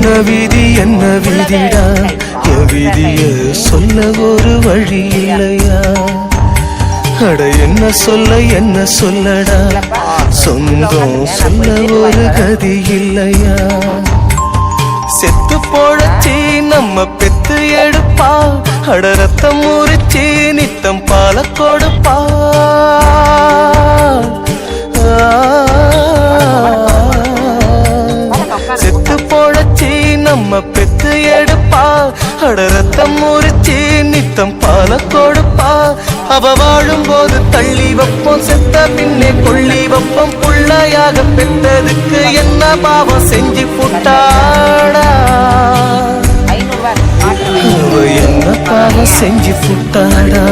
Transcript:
என்ன விதிடா என் விதிய சொல்ல ஒரு வழி இல்லையா அட என்ன சொல்லடா சொந்தம் சொல்ல ஒரு கதி இல்லையா செத்து போழச்சி நம்ம பெத்து எடுப்பா அட ரத்தம் முறிச்சி நித்தம் பால கொடுப்பா செத்து போழச்சி நம்ம பெத்து எடுப்பா அட ரத்தம் முறிச்சி நித்தம் பால கொடுப்பா அவ வாழும் போது தள்ளி வைப்போம் செத்த பின்னே கொள்ளி வைப்போம் புள்ளையாக பெற்றதுக்கு என்ன பாவம் செஞ்சு புட்டாடா அவ என்ன பாவம் செஞ்சு புட்டாடா